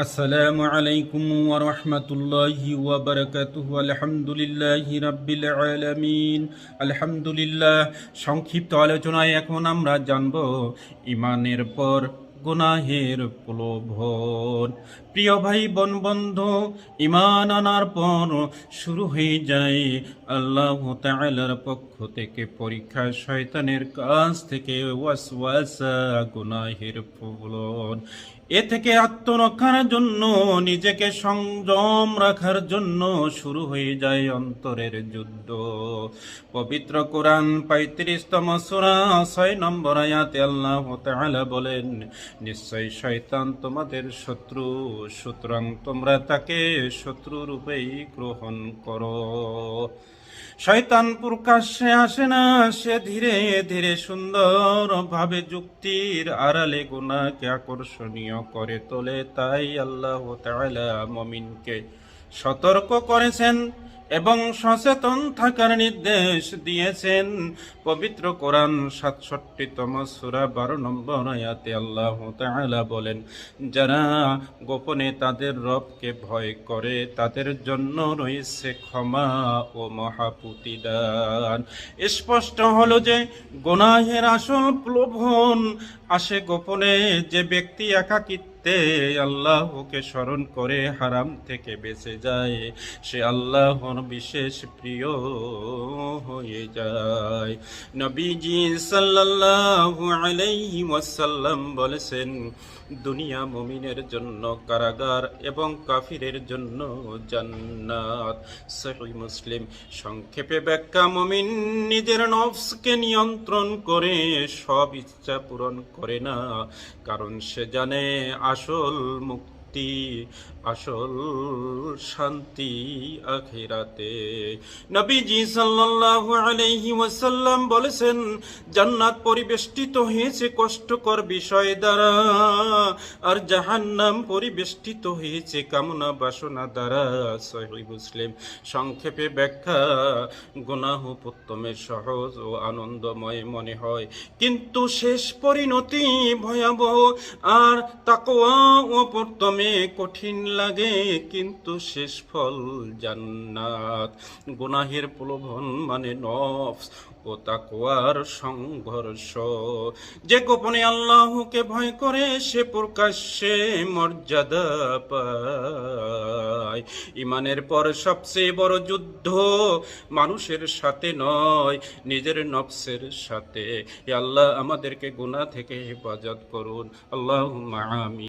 আসসালামু আলাইকুম ওয়া রাহমাতুল্লাহি ওয়া বারাকাতুহু। আলহামদুলিল্লাহি রাব্বিল আলামিন। আলহামদুলিল্লাহ। সংক্ষিপ্ত আলোচনায় এখন আমরা জানব ঈমানের পর গুনাহের প্রলোভন। প্রিয় ভাই বোন বন্ধু, ঈমান আনার পর শুরু হয়ে যায় আল্লাহ তাআলার পক্ষ থেকে পরীক্ষা, শয়তানের কাছ থেকে ওয়াসওয়াসা, গুনাহের প্রলোভন। এ থেকে আত্মরক্ষার জন্য, নিজেকে সংযম রাখার জন্য শুরু হয়ে যায় অন্তরের যুদ্ধ। পবিত্র কোরআন ৩৫তম সূরা ৬ নম্বর আয়াতে আল্লাহ তাআলা বলেন, নিশ্চয় শয়তান তোমাদের শত্রু, সুতরাং তোমরা তাকে শত্রু রূপেই গ্রহণ করো। শয়তান প্রকাশ্যে আসে না, সে ধীরে ধীরে সুন্দরভাবে যুক্তির আড়ালে গুনাহকে আকর্ষণীয় করে তোলে। তাই আল্লাহ তাআলা মুমিনকে সতর্ক করেছেন এবং সচেতন থাকার নির্দেশ দিয়েছেন। পবিত্র কোরআন ৬৭তম সূরা ১২ নম্বর আয়াতে আল্লাহ তাআলা বলেন, যারা গোপনে তাদের রবকে ভয় করে তাদের জন্য রয়েছে ক্ষমা ও মহাপ্রতিদান। স্পষ্ট হলো যে গুনাহের আসল প্রলোভন আসে গোপনে। যে ব্যক্তি একাকিত্বে আল্লাহকে স্মরণ করে হারাম থেকে বেঁচে যায়, সে আল্লাহর বিশেষ প্রিয় হয়ে যায়। নবীজি সাল্লাল্লাহু আলাইহি ওয়াসাল্লাম বলেছেন, দুনিয়া মুমিনের জন্য কারাগার এবং কাফিরের জন্য জান্নাত। সহিহ মুসলিম। সংক্ষেপে ব্যাখ্যা, মুমিন নিজের নফসকে নিয়ন্ত্রণ করে সব ইচ্ছা পূরণ করে না, কারণ সে জানে আসল মুক্তি, আসল শান্তি আখিরাতে। নবীজি সাল্লাল্লাহু আলাইহি ওয়াসাল্লাম বলেছেন, জান্নাত পরিবেষ্টিত হয়েছে কষ্টকর বিষয় দ্বারা, আর জাহান্নাম পরিবেষ্টিত হয়েছে কামনা বাসনা দ্বারা। সহিহ মুসলিম। সংক্ষেপে ব্যাখ্যা, গুনাহ প্রথমে সহজ ও আনন্দময় মনে হয়, কিন্তু শেষ পরিণতি ভয়াবহ। আর তাকওয়া ও প্রথমে কঠিন লাগে, কিন্তু শেষ ফল জান্নাত। গুনাহের প্রলোভন মানে নফস ও তাকওয়ার সংঘর্ষ। যে গোপনে আল্লাহকে ভয় করে সে প্রকাশ্যে মর্যাদা পায়। ঈমানের পর সবচেয়ে বড় যুদ্ধ মানুষের সাথে নয়, নিজের নফসের সাথে। আল্লাহ আমাদেরকে গুনাহ থেকে হেফাজত করুন। আল্লাহুম্মা আমিন।